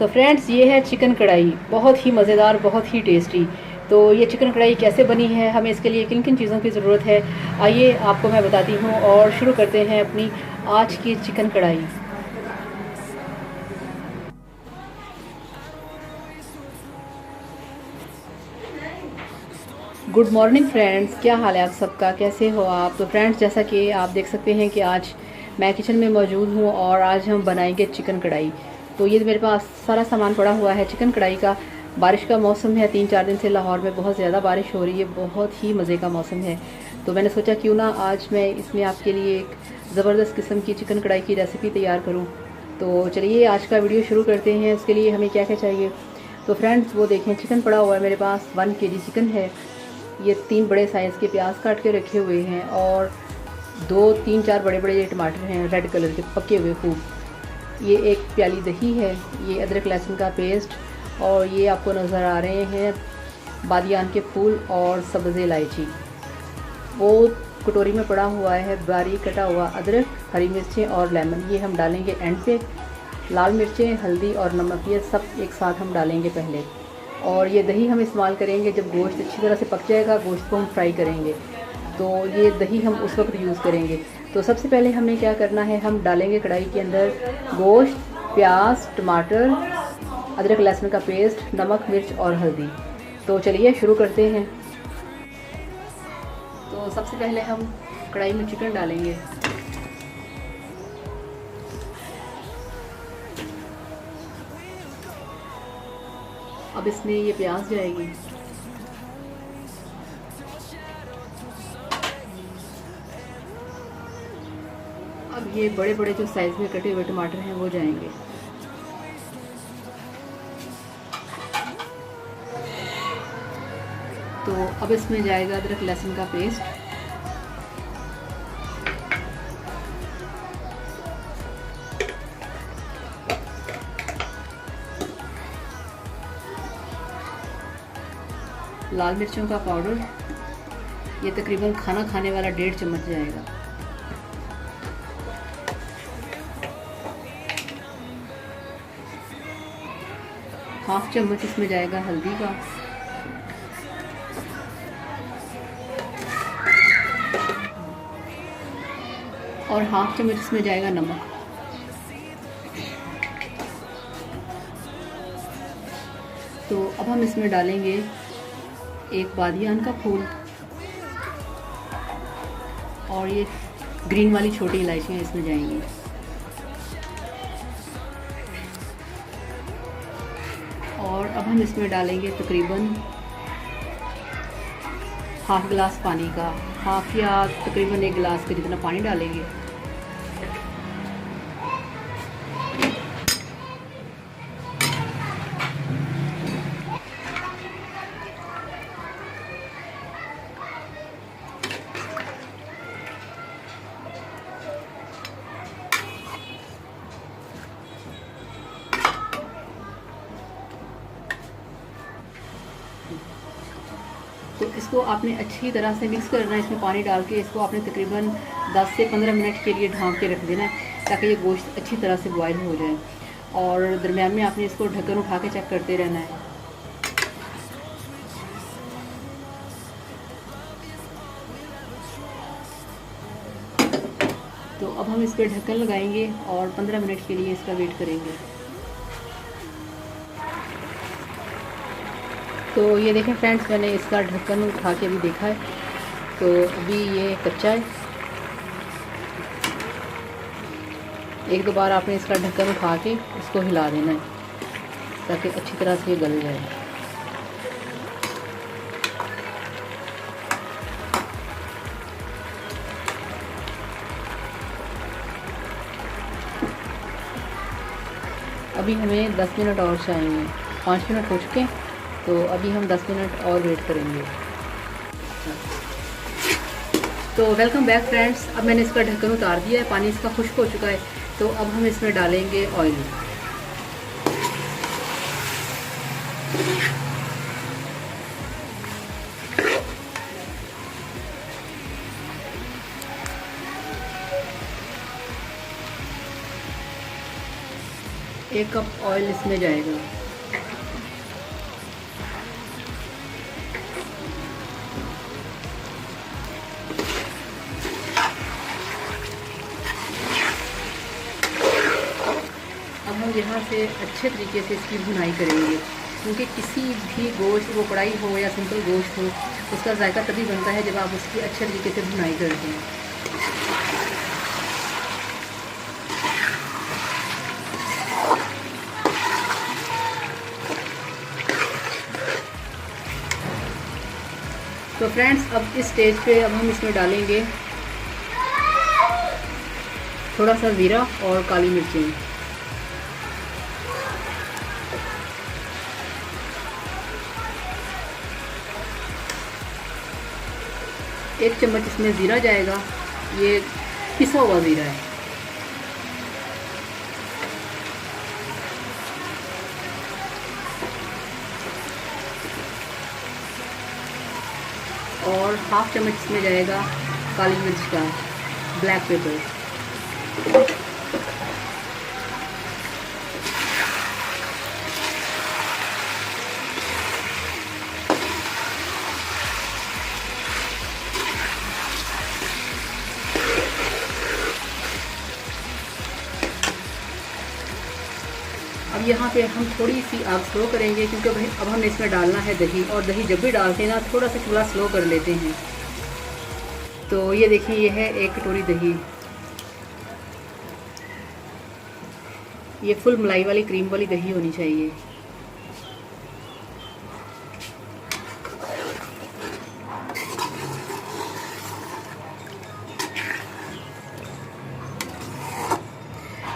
तो फ्रेंड्स, ये है चिकन कढ़ाई, बहुत ही मज़ेदार, बहुत ही टेस्टी। तो ये चिकन कढ़ाई कैसे बनी है, हमें इसके लिए किन किन चीज़ों की ज़रूरत है, आइए आपको मैं बताती हूँ। और शुरू करते हैं अपनी आज की चिकन कढ़ाई। गुड मॉर्निंग फ्रेंड्स, क्या हाल है आप सबका, कैसे हो आप। तो फ्रेंड्स, जैसा कि आप देख सकते हैं कि आज मैं किचन में मौजूद हूँ और आज हम बनाएंगे चिकन कढ़ाई। तो ये मेरे पास सारा सामान पड़ा हुआ है चिकन कढ़ाई का। बारिश का मौसम है, 3-4 दिन से लाहौर में बहुत ज़्यादा बारिश हो रही है, बहुत ही मज़े का मौसम है। तो मैंने सोचा क्यों ना आज मैं इसमें आपके लिए एक ज़बरदस्त किस्म की चिकन कढ़ाई की रेसिपी तैयार करूँ। तो चलिए आज का वीडियो शुरू करते हैं। उसके लिए हमें क्या क्या चाहिए। तो फ्रेंड्स, वो देखें, चिकन पड़ा हुआ है मेरे पास, 1 kg चिकन है। ये 3 बड़े साइज़ के प्याज काट के रखे हुए हैं और 2-3-4 बड़े बड़े टमाटर हैं, रेड कलर के पके हुए खूब। ये 1 प्याली दही है, ये अदरक लहसुन का पेस्ट, और ये आपको नज़र आ रहे हैं बादियान के फूल और सब्ज़ इलायची। वो कटोरी में पड़ा हुआ है बारीक कटा हुआ अदरक, हरी मिर्चें और लेमन, ये हम डालेंगे एंड पे। लाल मिर्चें, हल्दी और नमक, ये सब एक साथ हम डालेंगे पहले। और ये दही हम इस्तेमाल करेंगे जब गोश्त अच्छी तरह से पक जाएगा, गोश्त को हम फ्राई करेंगे, तो ये दही हम उस वक्त यूज़ करेंगे। तो सबसे पहले हमें क्या करना है, हम डालेंगे कढ़ाई के अंदर गोश्त, प्याज, टमाटर, अदरक लहसुन का पेस्ट, नमक, मिर्च और हल्दी। तो चलिए शुरू करते हैं। तो सबसे पहले हम कढ़ाई में चिकन डालेंगे। अब इसमें ये प्याज जाएगी, अब ये बड़े बड़े जो साइज़ में कटे हुए टमाटर हैं वो जाएंगे। तो अब इसमें जाएगा अदरक लहसुन का पेस्ट, लाल मिर्चों का पाउडर, ये तकरीबन खाना खाने वाला 1.5 चम्मच जाएगा। हाफ चम्मच इसमें जाएगा हल्दी का, और हाफ चम्मच इसमें जाएगा नमक। तो अब हम इसमें डालेंगे 1 बादियान का फूल, और ये ग्रीन वाली छोटी इलायचियाँ इसमें जाएंगी। और अब हम इसमें डालेंगे तकरीबन हाफ गिलास पानी का, हाफ या तकरीबन 1 गिलास के जितना पानी डालेंगे। तो इसको आपने अच्छी तरह से मिक्स करना है, इसमें पानी डाल के इसको आपने तकरीबन 10 से 15 मिनट के लिए ढाँक के रख देना है, ताकि ये गोश्त अच्छी तरह से बॉयल हो जाए। और दरमियान में आपने इसको ढक्कन उठा के चेक करते रहना है। तो अब हम इस पर ढक्कन लगाएंगे और 15 मिनट के लिए इसका वेट करेंगे। तो ये देखें फ्रेंड्स, मैंने इसका ढक्कन उठा के अभी देखा है, तो अभी ये कच्चा है। 1-2 बार आपने इसका ढक्कन उठा के इसको हिला देना है, ताकि अच्छी तरह से ये गल जाए। अभी हमें 10 मिनट और चाहिए, 5 मिनट हो चुके हैं, तो अभी हम 10 मिनट और वेट करेंगे। तो वेलकम बैक फ्रेंड्स, अब मैंने इसका ढक्कन उतार दिया है, पानी इसका खुश्क हो चुका है। तो अब हम इसमें डालेंगे ऑयल। 1 कप ऑयल इसमें जाएगा। अब हम यहाँ से अच्छे तरीके से इसकी भुनाई करेंगे, क्योंकि किसी भी गोश्त, वो कढ़ाई हो या सिंपल गोश्त हो, उसका जायका तभी बनता है जब आप उसकी अच्छे तरीके से भुनाई करते हैं। तो फ्रेंड्स, अब इस स्टेज पे अब हम इसमें डालेंगे थोड़ा सा ज़ीरा और काली मिर्चें। एक चम्मच इसमें ज़ीरा जाएगा, ये पिसा हुआ ज़ीरा है। और हाफ चम्मच इसमें जाएगा काली मिर्च का, ब्लैक पेपर। अब यहाँ पे हम थोड़ी सी आग स्लो करेंगे, क्योंकि अब हमने इसमें डालना है दही, और दही जब भी डालते हैं ना थोड़ा सा चूल्हा स्लो कर लेते हैं। तो ये देखिए, ये है 1 कटोरी दही। ये फुल मलाई वाली, क्रीम वाली दही होनी चाहिए।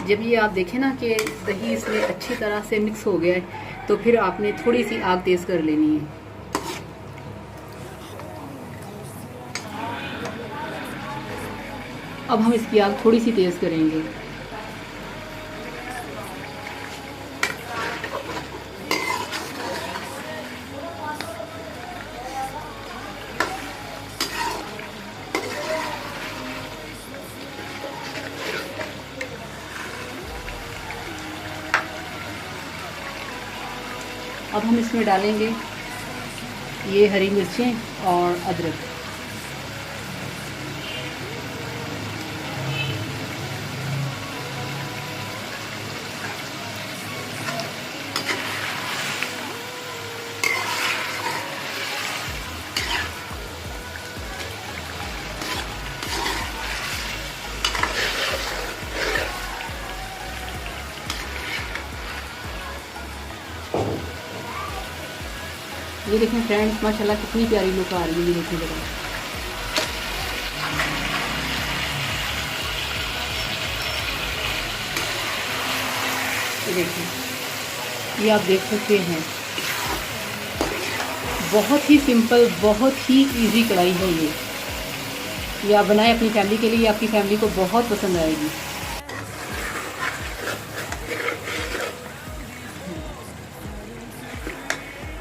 जब ये आप देखें ना कि दही इसमें अच्छी तरह से मिक्स हो गया है, तो फिर आपने थोड़ी सी आग तेज़ कर लेनी है। अब हम इसकी आग थोड़ी सी तेज़ करेंगे। अब हम इसमें डालेंगे ये हरी मिर्चें और अदरक। ये देखें फ्रेंड्स, माशाल्लाह कितनी प्यारी लुक आ रही है। ये देखें जरा, ये देखें, ये आप देख सकते हैं, बहुत ही सिंपल, बहुत ही इजी कढ़ाई है ये आप बनाएं अपनी फैमिली के लिए, आपकी फैमिली को बहुत पसंद आएगी।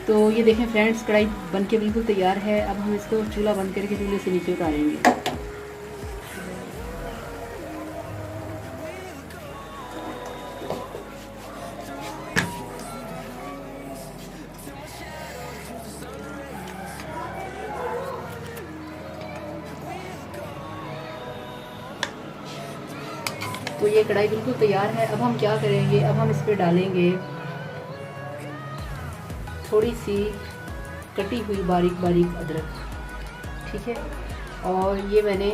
तो ये देखें फ्रेंड्स, कढ़ाई बनके बिल्कुल तैयार है। अब हम इसको चूल्हा बंद करके चूल्हे से नीचे उतारेंगे। तो ये कढ़ाई बिल्कुल तैयार है। अब हम क्या करेंगे, अब हम इस पर डालेंगे थोड़ी सी कटी हुई बारीक बारीक अदरक, ठीक है। और ये मैंने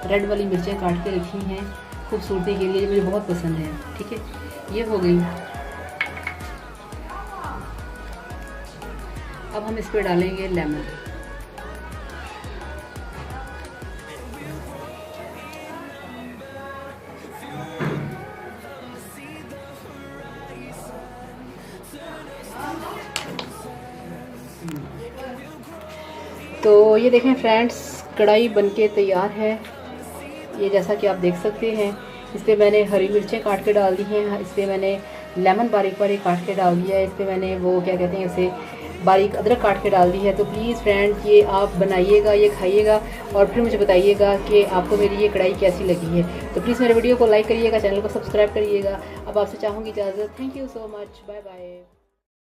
रेड वाली मिर्चें काट के रखी हैं खूबसूरती के लिए, मुझे बहुत पसंद है, ठीक है। ये हो गई। अब हम इस पर डालेंगे लेमन। तो ये देखें फ्रेंड्स, कढ़ाई बनके तैयार है। ये जैसा कि आप देख सकते हैं, इस पर मैंने हरी मिर्चें काट के डाल दी हैं, इस पर मैंने लेमन बारीक बारीक काट के डाल दिया है, इस पर मैंने वो क्या कहते हैं उसे बारीक अदरक काट के डाल दी है। तो प्लीज़ फ्रेंड्स ये आप बनाइएगा, ये खाइएगा और फिर मुझे बताइएगा कि आपको मेरी ये कढ़ाई कैसी लगी है। तो प्लीज़ मेरे वीडियो को लाइक करिएगा, चैनल को सब्सक्राइब करिएगा। अब आपसे चाहूँगी इजाज़त। Thank you so much, bye bye.